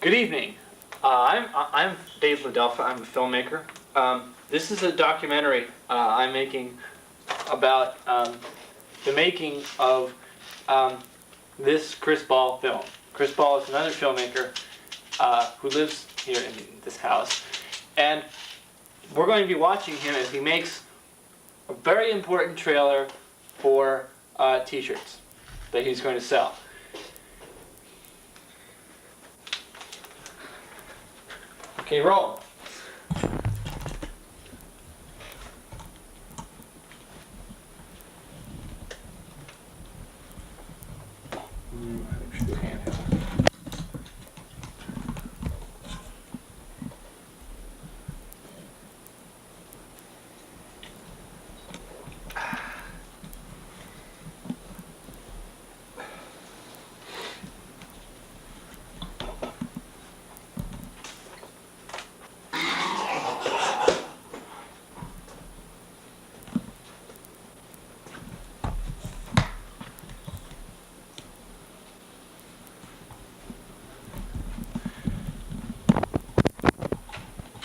Good evening. I'm Dave LaDelfa. I'm a filmmaker. This is a documentary I'm making about the making of this Chris Ball film. Chris Ball is another filmmaker who lives here in this house, and we're going to be watching him as he makes a very important trailer for t-shirts that he's going to sell. Okay, roll.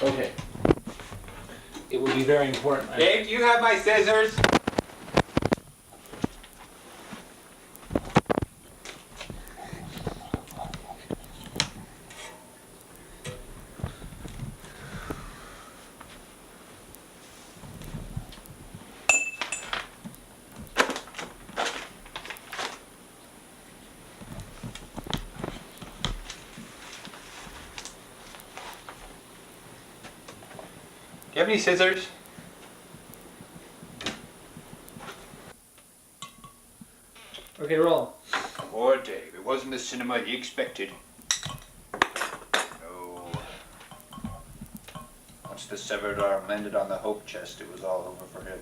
Okay. It would be very important. Dave, do you have my scissors? Do you have any scissors? Okay, roll. Poor Dave, it wasn't the cinema he expected. No. Once the severed arm landed on the hope chest, it was all over for him.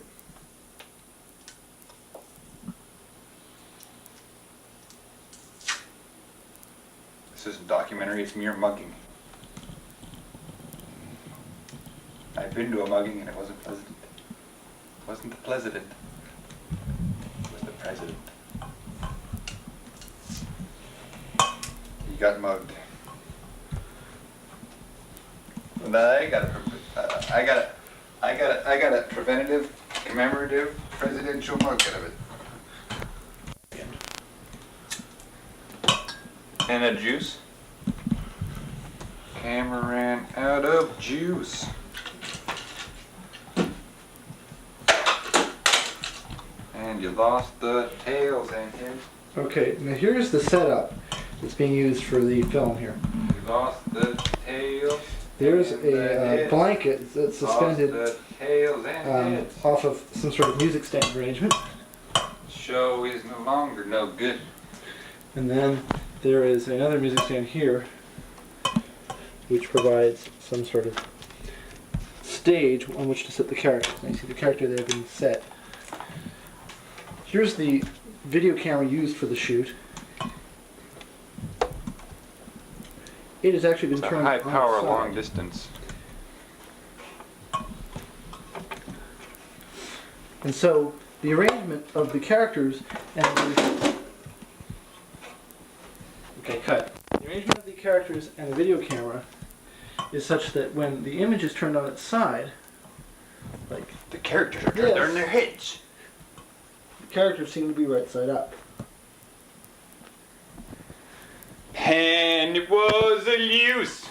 This isn't documentary, it's mere mugging. I've been to a mugging and it wasn't pleasant. It wasn't the president. It was the president. He got mugged. And I got a preventative, commemorative, presidential mug out of it. And a juice. Camera ran out of juice. And you lost the tails and him. Okay, now here's the setup that's being used for the film here. You lost the tails. There's a blanket that's suspended off of some sort of music stand arrangement. Show is no longer no good. And then there is another music stand here which provides some sort of stage on which to set the characters. Now you see the character there being set. Here's the video camera used for the shoot. It has actually been turned on High power, its side. long distance. And so the arrangement of the characters and the... Okay, cut. The arrangement of the characters and the video camera is such that when the image is turned on its side, like The characters are turned on their heads. the characters seem to be right side up. And it was a use.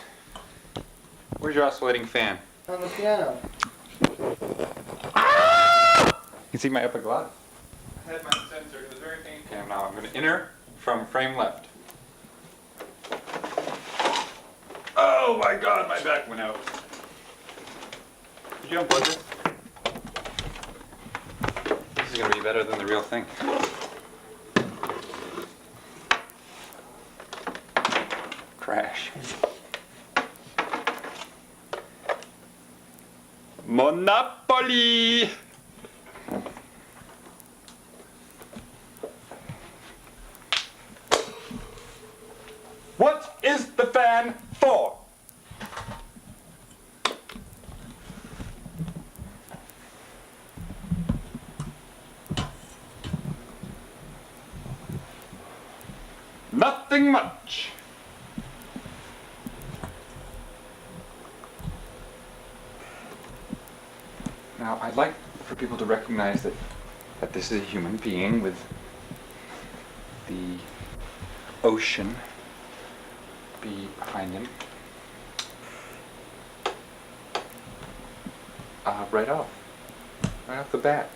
Where's your oscillating fan? On the piano. You can see my epiglottis. I had my sensor. It was very painful. Okay, now I'm going to enter from frame left. Oh my God, my back went out. Did you unplug this? This is going to be better than the real thing. Crash. Monopoly! What is the fan for? Nothing much. Now, I'd like for people to recognize that this is a human being with the ocean behind him. Right off the bat.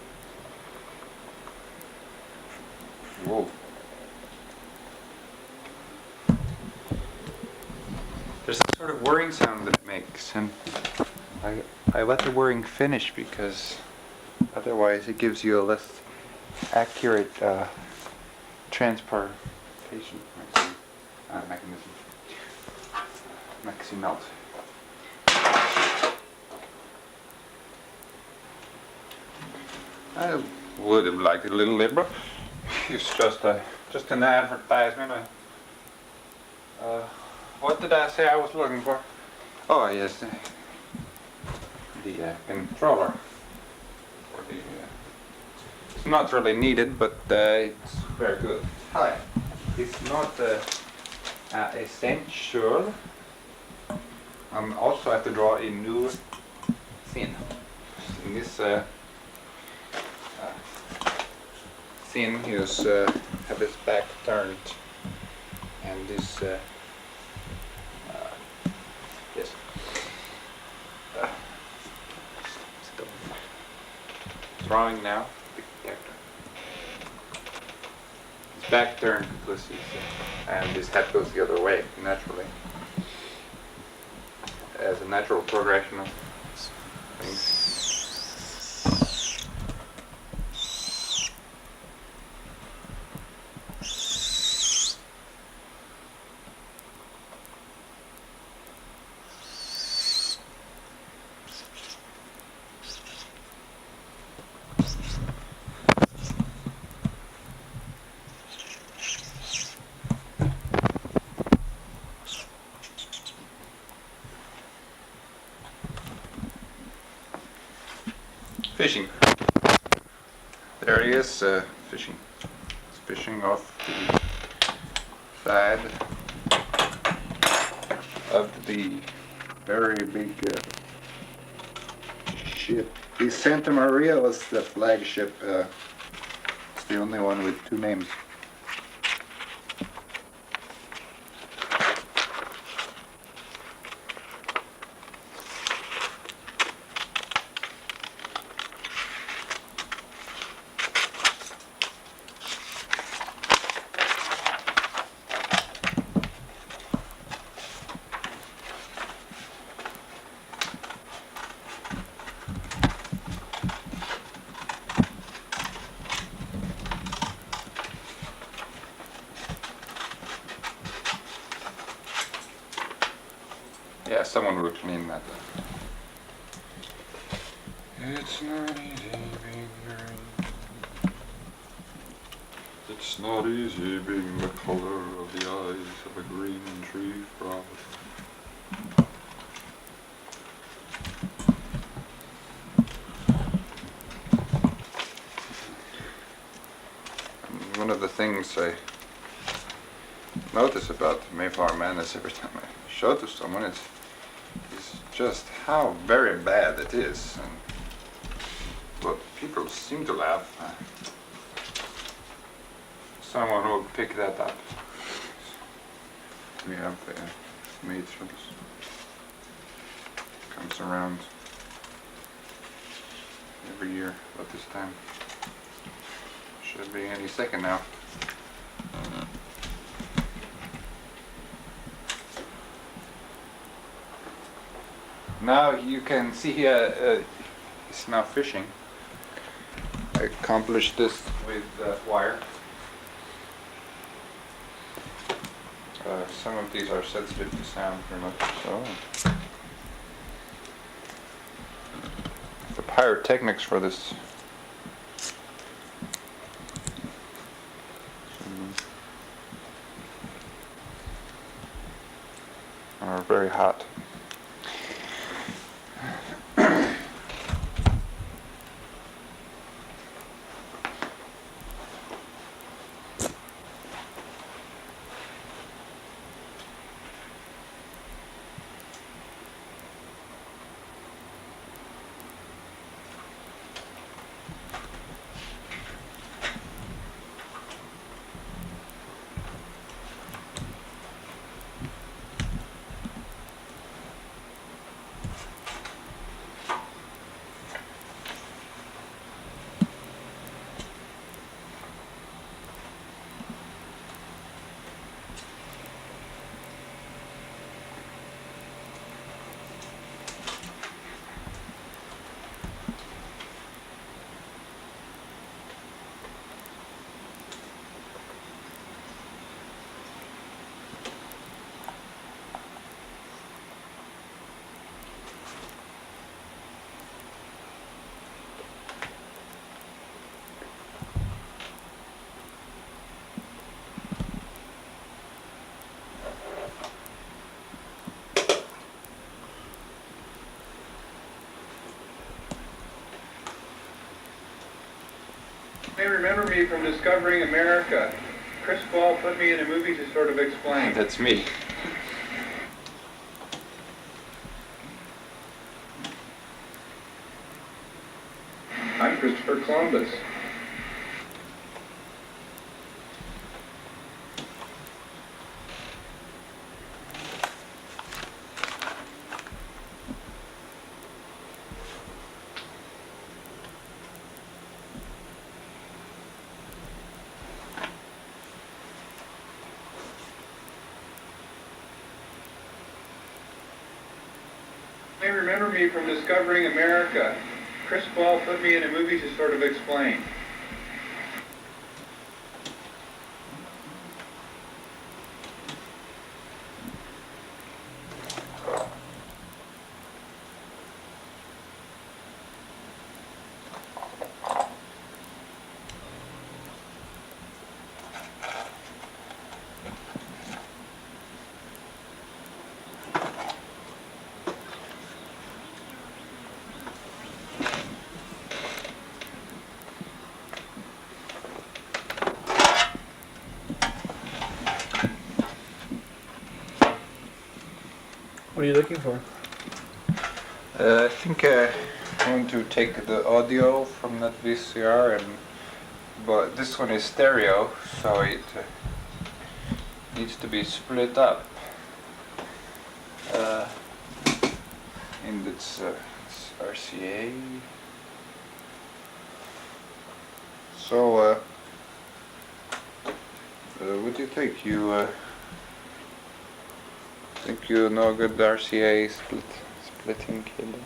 Whoa. There's some sort of whirring sound that it makes, and I let the whirring finish because otherwise it gives you a less accurate transportation mechanism. Maxi melt. I would have liked it a little bit, but it's just an advertisement. What did I say I was looking for? Oh yes, the controller. It's not really needed, but it's very good. Hi. It's not essential. Also have to draw a new scene. In this scene, he was have his back turned, and this yes. Drawing now. The actor. His back turned completely, and his head goes the other way naturally, as a natural progression of things. Fishing. There he is, fishing. He's fishing off the side of the very big ship. The Santa Maria was the flagship. It's the only one with two names. Yeah, someone will clean that. It's not easy being green. It's not easy being the color of the eyes of a green tree frog. And one of the things I notice about Mayflower Man is every time I show to someone is just how very bad it is, and but people seem to laugh. Someone will pick that up. We have made for this. Comes around every year about this time. Should be any second now. Now you can see here, he's now fishing. I accomplished this with wire. Some of these are sensitive to sound very much, so. The pyrotechnics for this are very hot. They remember me from discovering America. Chris Ball put me in a movie to sort of explain. That's me. I'm Christopher Columbus. They remember me from discovering America. Chris Ball put me in a movie to sort of explain. What are you looking for? I think I want to take the audio from that VCR, but this one is stereo, so it needs to be split up. And it's RCA. So, what do you think? You think you know a good RCA splitting cable?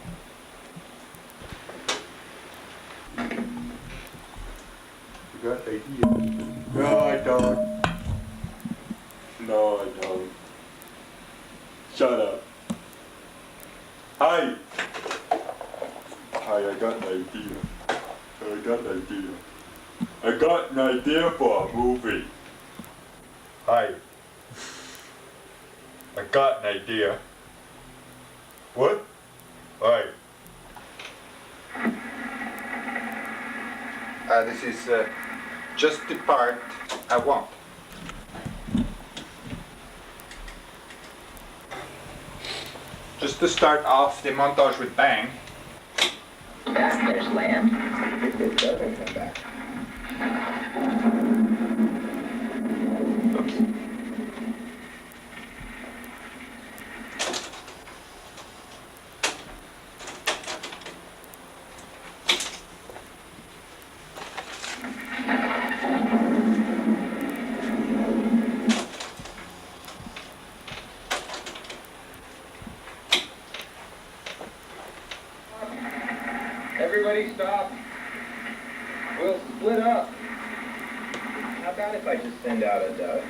You got the idea? No, I don't. No, I don't. Shut up. Hi! Hi, I got an idea. I got an idea for a movie. Hi. I got an idea. What? Hi. This is just the part I want. Just to start off the montage with bang. Back there's land. It doesn't come back. Oops. Everybody stop. We'll split up. How about if I just send out a dove?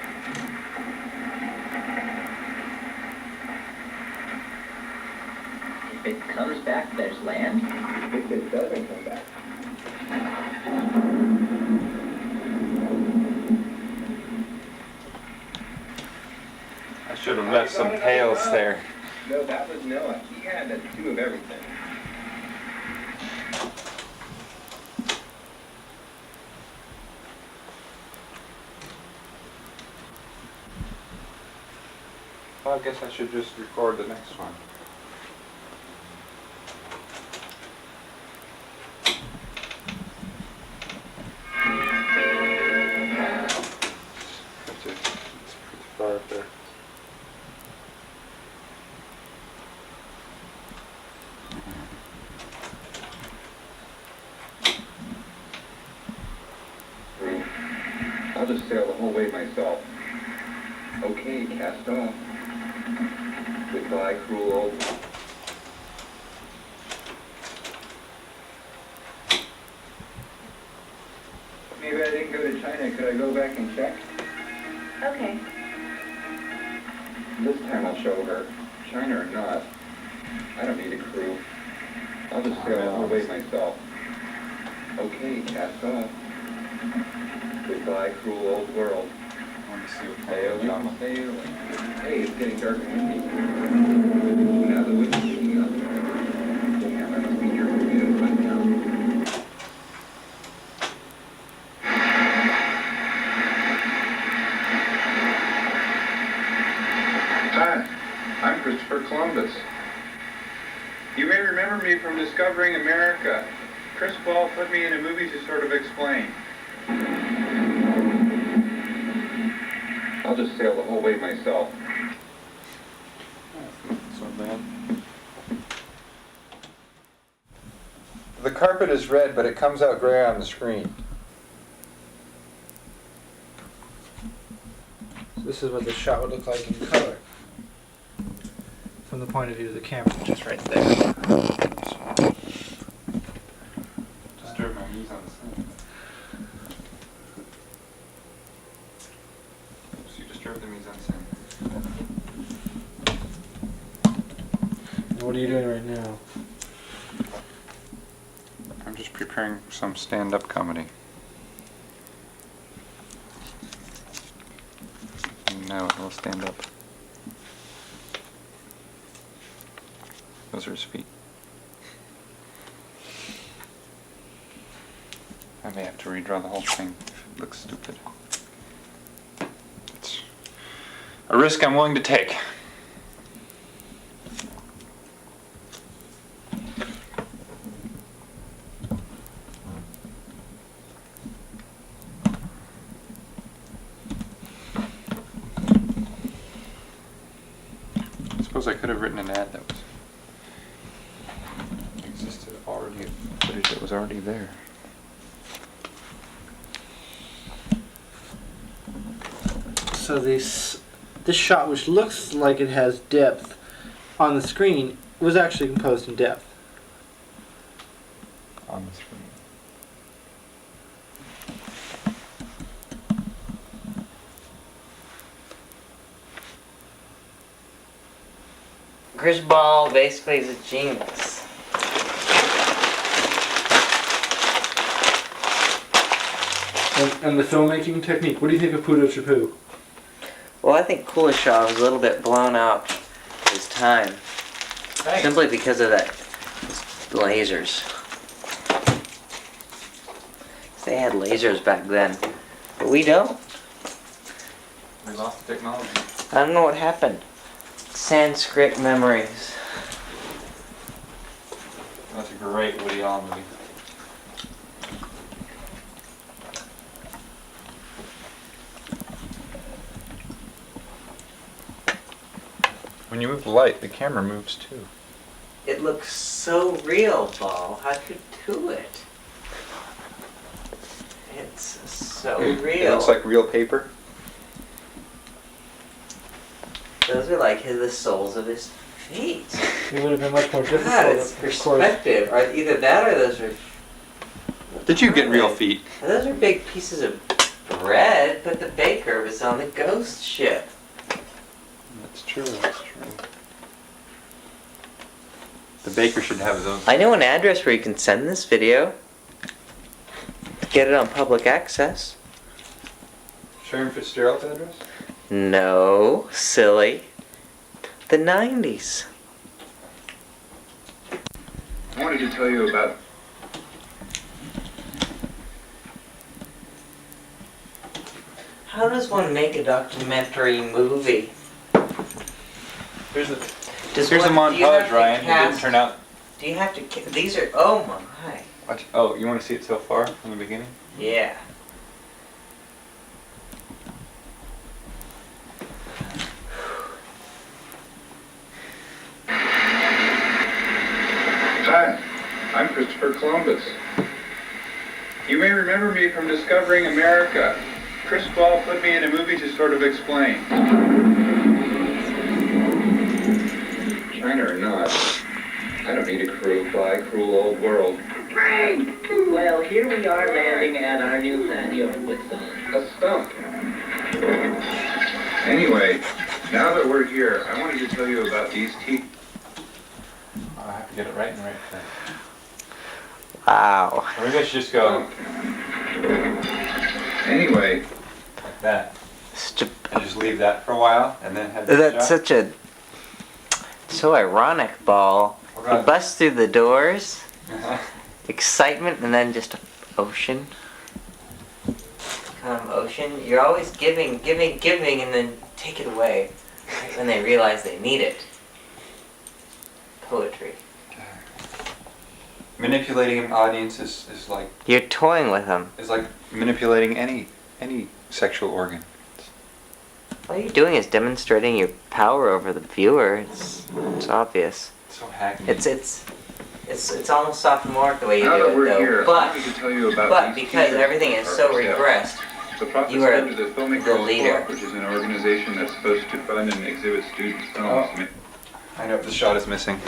If it comes back, there's land. If it doesn't come back. I should have left some tails there. No, that was Noah. He had a two of everything. Well, I guess I should just record the next one. It's pretty far up there. I'll just sail the whole way myself. Okay, cast off. Goodbye, cruel old. Maybe I didn't go to China. Could I go back and check? Okay. This time I'll show her. China or not, I don't need a crew. I'll just sail the whole way myself. Okay, cast off. Goodbye, cruel old world. I want to see what kind of Sail, drama. sail. Hey, it's getting dark and windy. Now the wind's picking up. Damn, I must be near Bermuda right now. Columbus. You may remember me from discovering America. Chris Ball put me in a movie to sort of explain. I'll just sail the whole way myself. So bad. The carpet is red, but it comes out gray on the screen. So this is what the shot would look like in color. From the point of view of the camera, which is right there. Disturb my knees on the screen. So you disturb the mise en scène. What are you doing right now? I'm just preparing some stand-up comedy. And now it will stand up. Those are his feet. I may have to redraw the whole thing if it looks stupid. It's a risk I'm willing to take. I suppose I could have written an ad that was existed already, footage that was already there. So this shot, which looks like it has depth on the screen, was actually composed in depth. On the screen. Chris Ball basically is a genius. And the filmmaking technique. What do you think of Pudo Chapu? Well, I think Kuleshov is a little bit blown out his time. Thanks. Simply because of that lasers. They had lasers back then, but we don't. We lost the technology. I don't know what happened. Sanskrit memories. That's a great Woody Allen movie. When you move the light, the camera moves too. It looks so real, Ball. How'd you do it? It's so real. It looks like real paper. Those are like the soles of his feet. It would have been much more difficult. God, it's of course. perspective. Or either that or those are. Did you get real feet? Those are big pieces of bread, but the baker was on the ghost ship. That's true, that's true. The baker should have his own. I know an address where you can send this video. Get it on public access. Sharon Fitzgerald's address? No, silly. The 90s. I wanted to tell you about... How does one make a documentary movie? Here's a Do you have montage, to Ryan. It didn't cast- turn out. Do you have to? These are. Oh my. Watch. Oh, you want to see it so far from the beginning? Yeah. Hi, I'm Christopher Columbus. You may remember me from discovering America. Chris Ball put me in a movie to sort of explain. China or not, I don't need a crew. Bye, cruel old world. Well, here we are landing at our new patio with some... A stump. Anyway, now that we're here, I wanted to tell you about these teeth. I have to get it right and right there. Wow. Or maybe I should just go Anyway, like that. Such a, And just leave that for a while and then have the that's shot. such a. So ironic, Ball. Oh, You God. bust through the doors, Uh-huh. excitement, and then just ocean. Ocean. You're always giving, and then take it away right when they realize they need it. poetry. Manipulating an audience is like You're toying with them. manipulating any sexual organ. All you're doing is demonstrating your power over the viewer. It's obvious. So hackneyed. It's almost sophomoric the way you Now do that it, we're though. here, I But wanted to tell you about but these because teachers everything is for so our staff. regressed, The profits you are go to the Filmmakers the leader. Co-op, which is an organization that's supposed to fund and exhibit students' films. Oh. I know the shot is missing.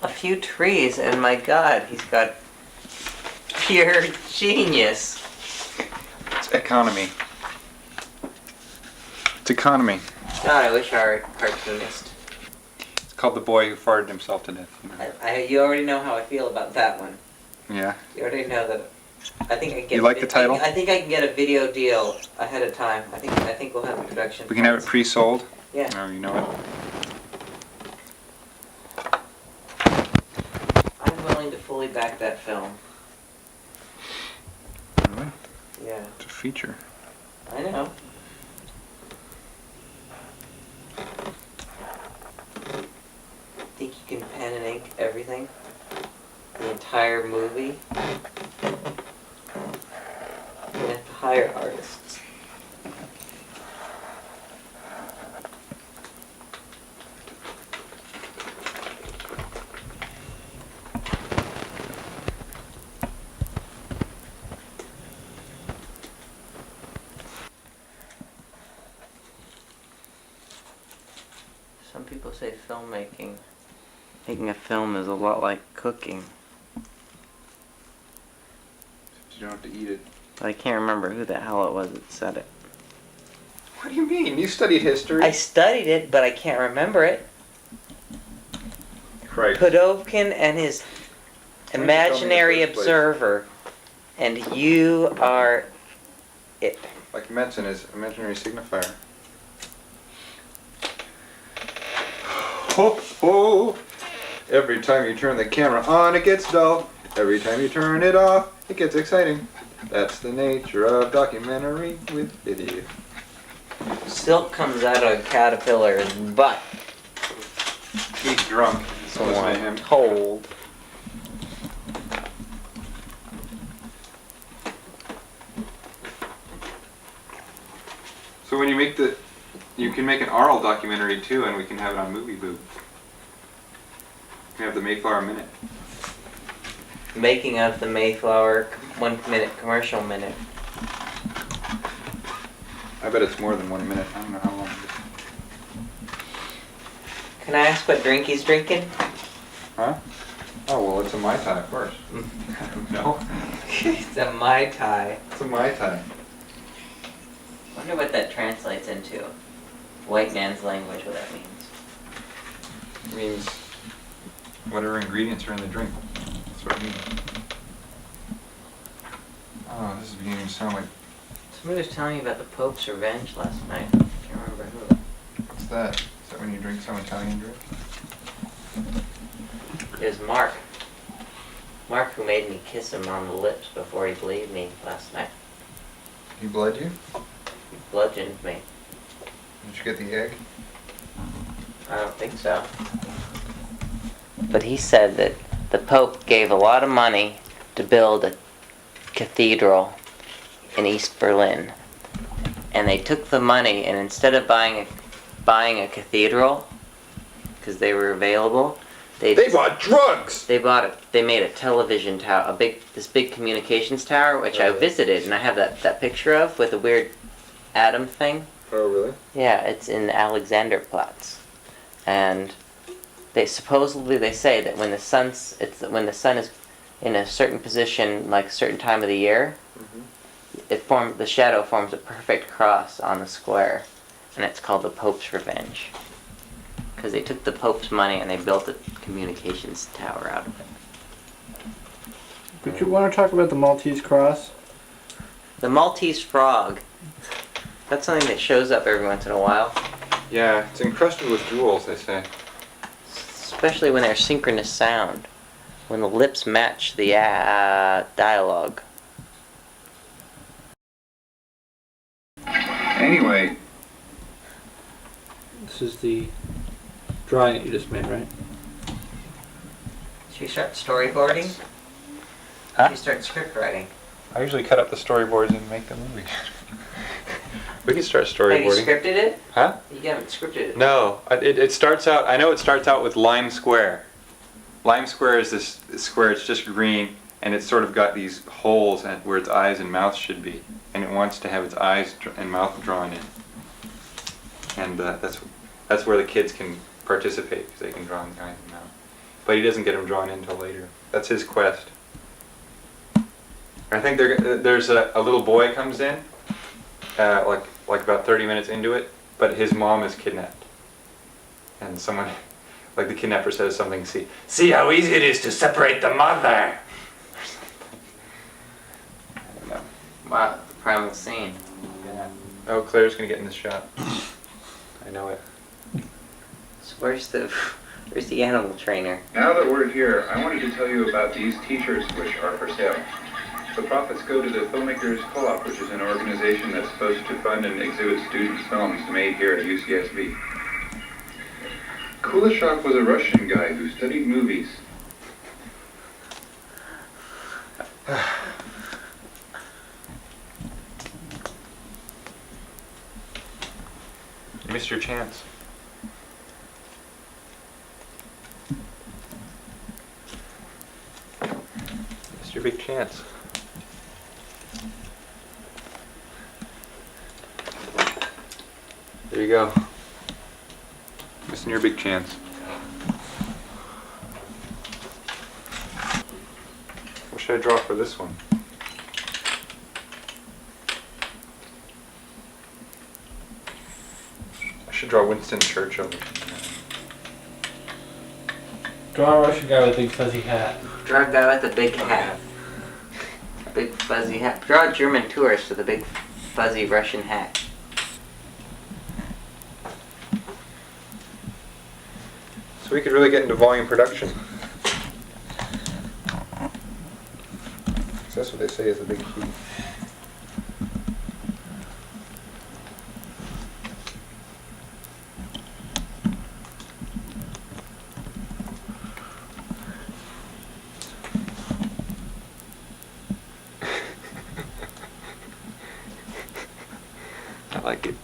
a few trees, and my God, he's got pure genius. It's economy. It's economy. God, I wish I were a cartoonist. It's called The Boy Who Farted Himself to Death. You know? You already know how I feel about that one. Yeah. You already know that. I think I can get. You like the title? I think I can get a video deal ahead of time. I think we'll have a production. We can have it pre-sold. Yeah. Oh, you know it. I'm willing to fully back that film. Really? Yeah. It's a feature. I know. Think you can pen and ink everything? The entire movie? You're gonna have to hire artists. Some people say making a film is a lot like cooking. You don't have to eat it. But I can't remember who the hell it was that said it. What do you mean? You studied history. I studied it, but I can't remember it. Christ. Pudovkin and his Why didn't you tell me in the imaginary first place? observer, and you are it. Like Metzen is imaginary signifier. Ho ho! Every time you turn the camera on, it gets dull. Every time you turn it off, it gets exciting. That's the nature of documentary with video. Silk comes out of a caterpillar's butt. He's drunk. So Listen to I'm him. told. So when you make you can make an oral documentary too, and we can have it on Movie Boob. We have the Mayflower Minute. Making of the Mayflower 1 minute commercial minute. I bet it's more than 1 minute. I don't know how long it is. Can I ask what drink he's drinking? Huh? Oh well, it's a Mai Tai, of course. I don't know. It's a Mai Tai. It's a Mai Tai. Wonder what that translates into. White man's language, what that means. It means whatever ingredients are in the drink. That's what it means. Oh, this is beginning to sound like. Somebody was telling me about the Pope's Revenge last night. I can't remember who. What's that? Is that when you drink some Italian drink? It was Mark. Mark who made me kiss him on the lips before he believed me last night. He bled you? He bludgeoned me. Did you get the egg? I don't think so. But he said that the Pope gave a lot of money to build a cathedral in East Berlin. And they took the money, and instead of buying a cathedral, because they were available, they bought drugs! They made a television tower, this big communications tower, which I visited, and I have that picture of with a weird atom thing. Oh, really? Yeah, it's in Alexanderplatz, and they say that when the sun is in a certain position, like a certain time of the year, the shadow forms a perfect cross on the square, and it's called the Pope's Revenge, because they took the Pope's money and they built a communications tower out of it. Did you want to talk about the Maltese cross? The Maltese frog. That's something that shows up every once in a while. Yeah, it's encrusted with jewels, they say. Especially when there's synchronous sound. When the lips match the dialogue. Anyway, This is the drawing that you just made, right? Should we start storyboarding? Huh? Should we start script writing? I usually cut up the storyboards and make the movie. We can start Have you storyboarding. scripted it? Huh? You haven't scripted it. No, it starts out, I know it starts out with lime square. Lime square is this square, it's just green, and it's sort of got these holes where its eyes and mouth should be. And it wants to have its eyes and mouth drawn in. And that's where the kids can participate, because they can draw in the eyes and mouth. But he doesn't get them drawn in until later. That's his quest. I think there's a little boy comes in, like about 30 minutes into it, but his mom is kidnapped. And someone, like the kidnapper says something, see how easy it is to separate the mother. I don't know. Wow, the primal scene. Yeah. Oh, Claire's gonna get in this shot. I know it. So where's the animal trainer? Now that we're here, I wanted to tell you about these t-shirts which are for sale. The profits go to the Filmmakers Co-op, which is an organization that's supposed to fund and exhibit student films made here at UCSB. Kuleshov was a Russian guy who studied movies. You missed your chance. Missed your big chance. There you go. Missing your big chance. What should I draw for this one? I should draw Winston Churchill. Draw a Russian guy with a big fuzzy hat. Draw a guy with a big hat. Big fuzzy hat. Draw a German tourist with a big fuzzy Russian hat. So we could really get into volume production. That's what they say is a big key. I like it.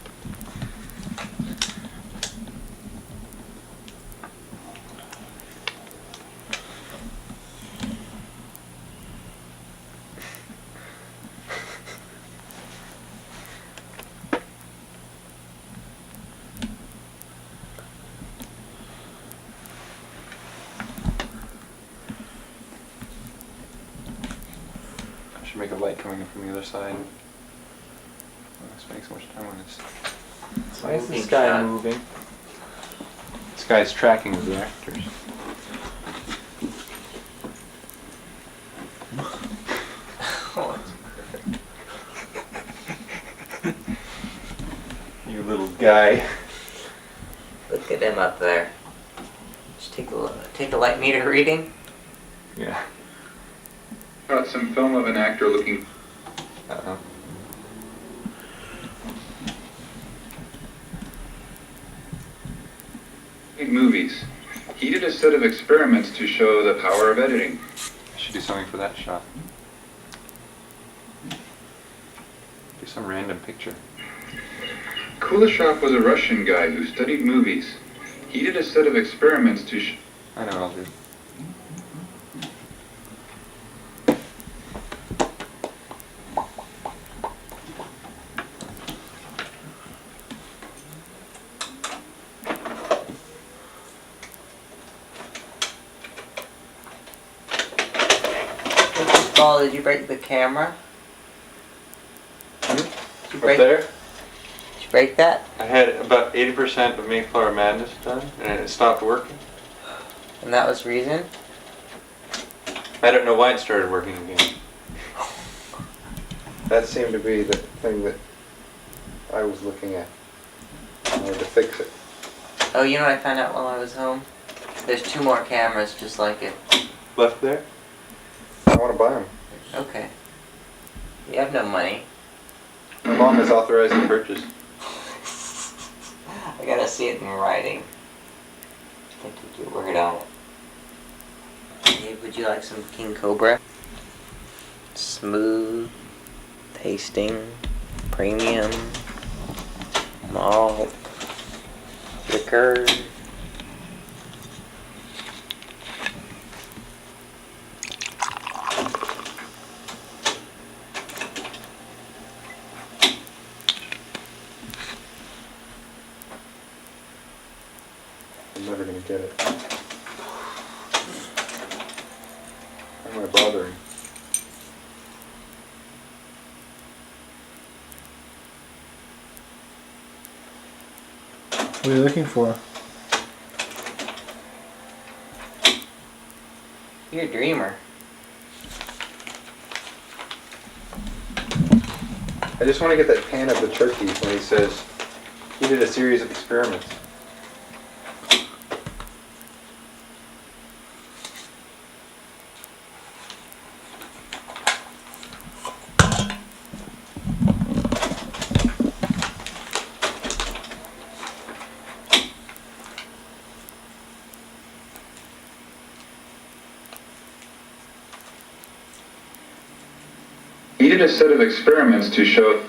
I should make a light coming in from the other side. I'm spending so much time on this. Why is this guy moving? This guy's tracking the actors. You little guy. Look at him up there. Just take a light meter reading. Yeah. Got some film of an actor looking Uh-oh. at movies. He did a set of experiments to show the power of editing. I should do something for that shot. Do some random picture. Kuleshov was a Russian guy who studied movies. He did a set of experiments to I know what I'll do. Paul, did you break the camera? Did you break, there? Did you break that? I had about 80% of Mayflower Madness done, and it stopped working. And that was reason? I don't know why it started working again. That seemed to be the thing that I was looking at. I wanted to fix it. Oh, you know what I found out while I was home? There's 2 more cameras just like it. Left there? I want to buy them. Okay. You have no money. My mom has authorized the purchase. I gotta see it in writing. I think you could word on it. Dave, would you like some King Cobra? Smooth, tasting, premium, malt, liquor. I'm never gonna get it. Why am I bothering? What are you looking for? You're a dreamer. I just want to get that pan of the turkey when he says he did a series of experiments. He did a set of experiments to show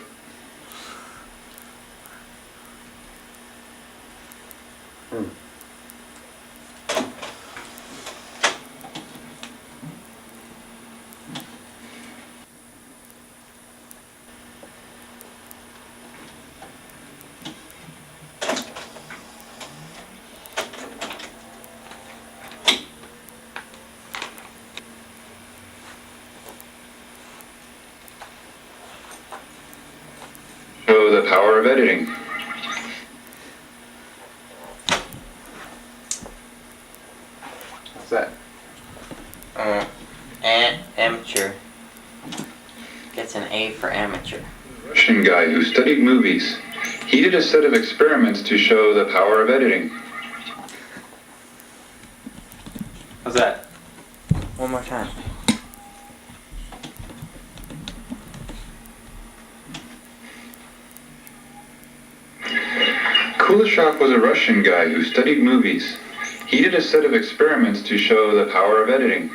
the power of editing. What's that? Amateur. Gets an A for amateur. Russian guy who studied movies. He did a set of experiments to show the power of editing. How's that? One more time. Kuleshov was a Russian guy who studied movies. He did a set of experiments to show the power of editing.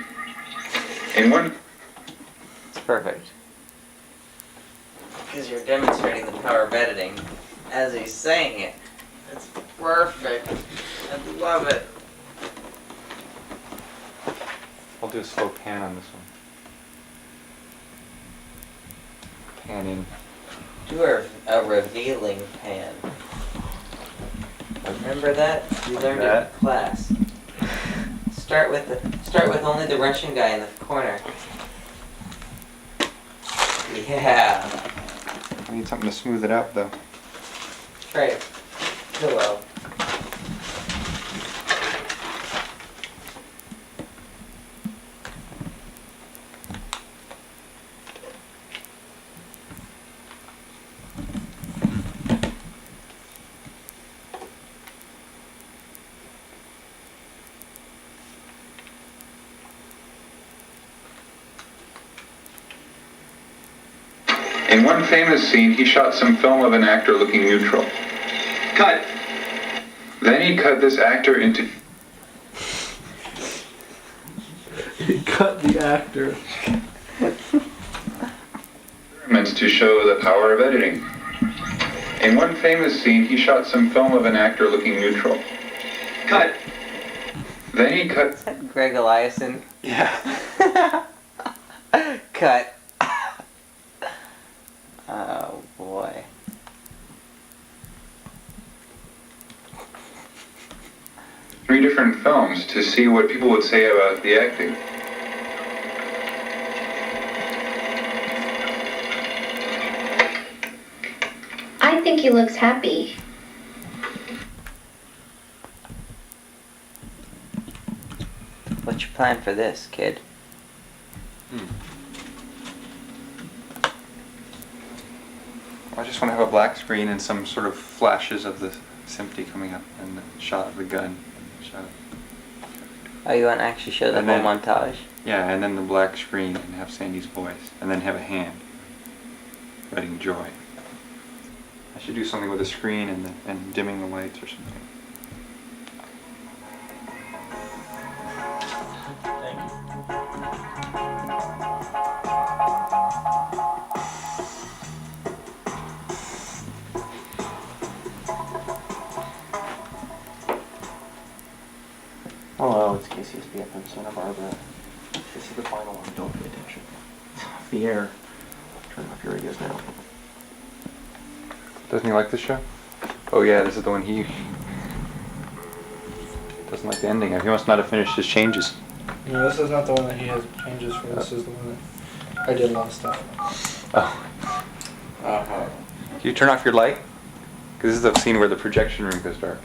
In one It's perfect. Because you're demonstrating the power of editing as he's saying it. It's perfect. I love it. I'll do a slow pan on this one. Pan in. Do a revealing pan. Remember that? You learned it in class. Start with only the Russian guy in the corner. Yeah. I need something to smooth it out though. Try a pillow. In one famous scene, he shot some film of an actor looking neutral. Cut! Then he cut this actor into... He cut the actor. experiments to show the power of editing. In one famous scene, he shot some film of an actor looking neutral. Cut! Then he cut... Is that Greg Eliason? Yeah. Cut. Oh boy. three different films to see what people would say about the acting. I think he looks happy. What's your plan for this, kid? I just want to have a black screen and some sort of flashes of the Simpty coming up and the shot of the gun. And the shot of... Oh, you want to actually show the And whole then- montage? Yeah, and then the black screen and have Sandy's voice. And then have a hand writing joy. I should do something with the screen and dimming the lights or something. Thank you. Hello, it's KCSB FM Santa Barbara. This is the final one. Don't pay attention. It's off the air. Turn off your radios now. Doesn't he like this show? Oh yeah, this is the one he doesn't like the ending. He must not have finished his changes. No, this is not the one that he has changes for. This is the one that I did a lot of stuff. Oh. Uh-huh. Can you turn off your light? Because this is the scene where the projection room goes dark.